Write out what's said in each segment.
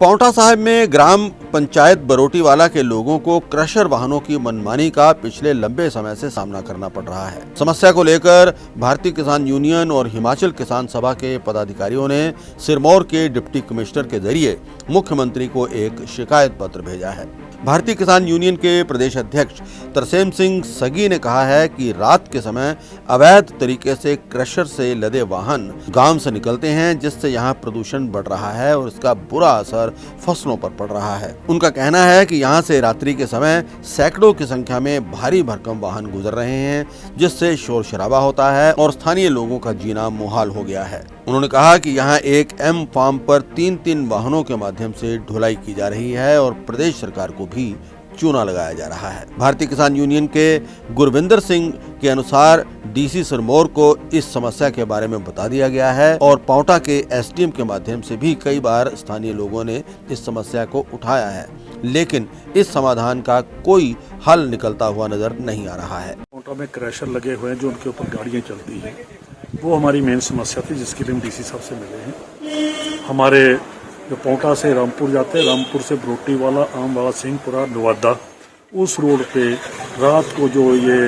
पांवटा साहिब में ग्राम पंचायत बरोटीवाला के लोगों को क्रशर वाहनों की मनमानी का पिछले लंबे समय से सामना करना पड़ रहा है। समस्या को लेकर भारतीय किसान यूनियन और हिमाचल किसान सभा के पदाधिकारियों ने सिरमौर के डिप्टी कमिश्नर के जरिए मुख्यमंत्री को एक शिकायत पत्र भेजा है। भारतीय किसान यूनियन के प्रदेश अध्यक्ष तरसेम सिंह सगी ने कहा है कि रात के समय अवैध तरीके से क्रशर से लदे वाहन गांव से निकलते हैं, जिससे यहां प्रदूषण बढ़ रहा है और इसका बुरा असर फसलों पर पड़ रहा है। उनका कहना है कि यहां से रात्रि के समय सैकड़ों की संख्या में भारी भरकम वाहन गुजर रहे हैं, जिससे शोर शराबा होता है और स्थानीय लोगों का जीना मुहाल हो गया है। उन्होंने कहा कि यहां एक एम फार्म पर 3-3 वाहनों के माध्यम से ढुलाई की जा रही है और प्रदेश सरकार को भी चूना लगाया जा रहा है। भारतीय किसान यूनियन के गुरविंदर सिंह के अनुसार डीसी सिरमौर को इस समस्या के बारे में बता दिया गया है और पांवटा के एसडीएम के माध्यम से भी कई बार स्थानीय लोगों ने इस समस्या को उठाया है, लेकिन इस समाधान का कोई हल निकलता हुआ नजर नहीं आ रहा है। पांवटा में क्रैशर लगे हुए हैं जो उनके ऊपर गाड़ियां चलती हैं, वो हमारी मेन समस्या थी जिसके लिए हम डीसी साहब से मिले हैं। हमारे जो पांवटा से रामपुर जाते हैं, रामपुर से बरोटीवाला, आमवाला, सिंहपुरा, नवादा, उस रोड पे रात को जो ये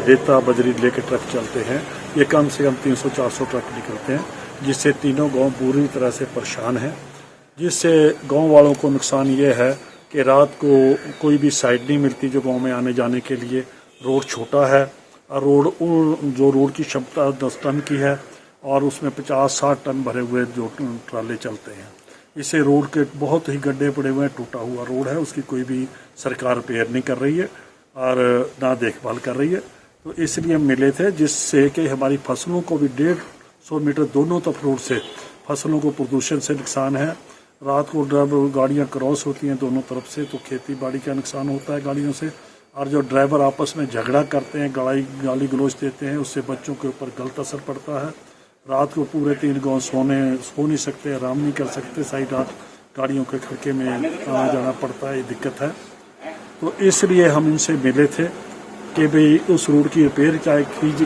रेता बजरी लेके ट्रक चलते हैं, ये कम से कम 300-400 ट्रक निकलते हैं, जिससे तीनों गांव पूरी तरह से परेशान हैं। जिससे गांव वालों को नुकसान ये है कि रात को कोई भी साइड नहीं मिलती जो गांव में आने जाने के लिए। रोड छोटा है और जो रोड की क्षमता 10 टन की है और उसमें 50-60 टन भरे हुए जो ट्राले चलते हैं। इससे रोड के बहुत ही गड्ढे पड़े हुए हैं, टूटा हुआ रोड है, उसकी कोई भी सरकार रिपेयर नहीं कर रही है और ना देखभाल कर रही है। तो इसलिए हम मिले थे जिससे कि हमारी फसलों को भी 150 मीटर दोनों तरफ रोड से फसलों को प्रदूषण से नुकसान है। रात को गाड़ियाँ क्रॉस होती हैं दोनों तरफ से, तो खेती बाड़ी का नुकसान होता है गाड़ियों से। और जो ड्राइवर आपस में झगड़ा करते हैं, गाली गलौज देते हैं, उससे बच्चों के ऊपर गलत असर पड़ता है। रात को पूरे 3 गांव सो नहीं सकते, आराम नहीं कर सकते, साइड रात गाड़ियों के खड़के में आना जाना पड़ता है, ये दिक्कत है। तो इसलिए हम इनसे मिले थे कि भाई उस रोड की रिपेयर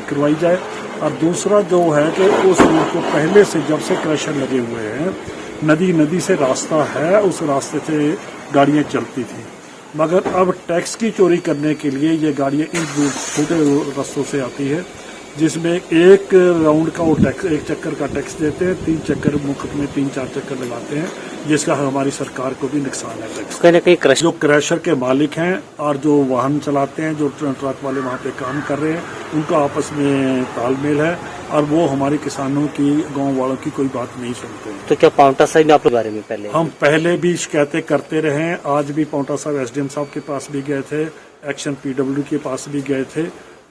करवाई जाए। और दूसरा जो है कि उस रोड को पहले से जब से क्रशर लगे हुए हैं, नदी से रास्ता है, उस रास्ते से गाड़ियाँ चलती थी, मगर अब टैक्स की चोरी करने के लिए ये गाड़ियाँ इन छोटे रास्तों से आती है, जिसमें एक राउंड का वो टैक्स, एक चक्कर का टैक्स देते हैं, 3 चक्कर मुफ्त में 3-4 चक्कर लगाते हैं, जिसका हमारी सरकार को भी नुकसान है। टैक्स कहीं ना कहीं जो क्रशर के मालिक हैं और जो वाहन चलाते हैं, जो ट्रक वाले वहाँ पे काम कर रहे हैं, उनका आपस में तालमेल है और वो हमारे किसानों की, गाँव वालों की कोई बात नहीं सुनते हैं। तो क्या पांवटा साहिब आप बारे में हम पहले भी शिकायतें करते रहे हैं। आज भी पांवटा साहिब एसडीएम साहब के पास भी गए थे, एक्शन पीडब्ल्यू के पास भी गए थे,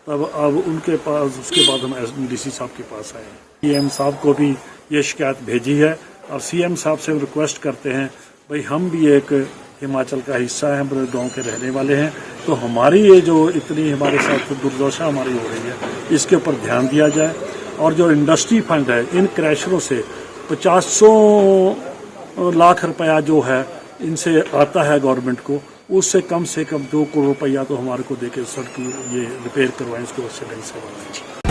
तब अब उनके पास, उसके बाद हम डीसी साहब के पास आए। सीएम साहब को भी ये शिकायत भेजी है और सीएम साहब से रिक्वेस्ट करते हैं, भाई हम भी एक हिमाचल का हिस्सा है, हम गांव के रहने वाले हैं, तो हमारी ये जो इतनी हमारे साथ दुर्दशा हमारी हो रही है, इसके ऊपर ध्यान दिया जाए। और जो इंडस्ट्री फंड है, इन क्रैशरों से 50 लाख रुपया जो है इनसे आता है गवर्नमेंट को, उससे कम 2 करोड़ रुपया तो हमारे को देके सड़क ये रिपेयर करवाएं, इसको अच्छे ढंग से बनाएं।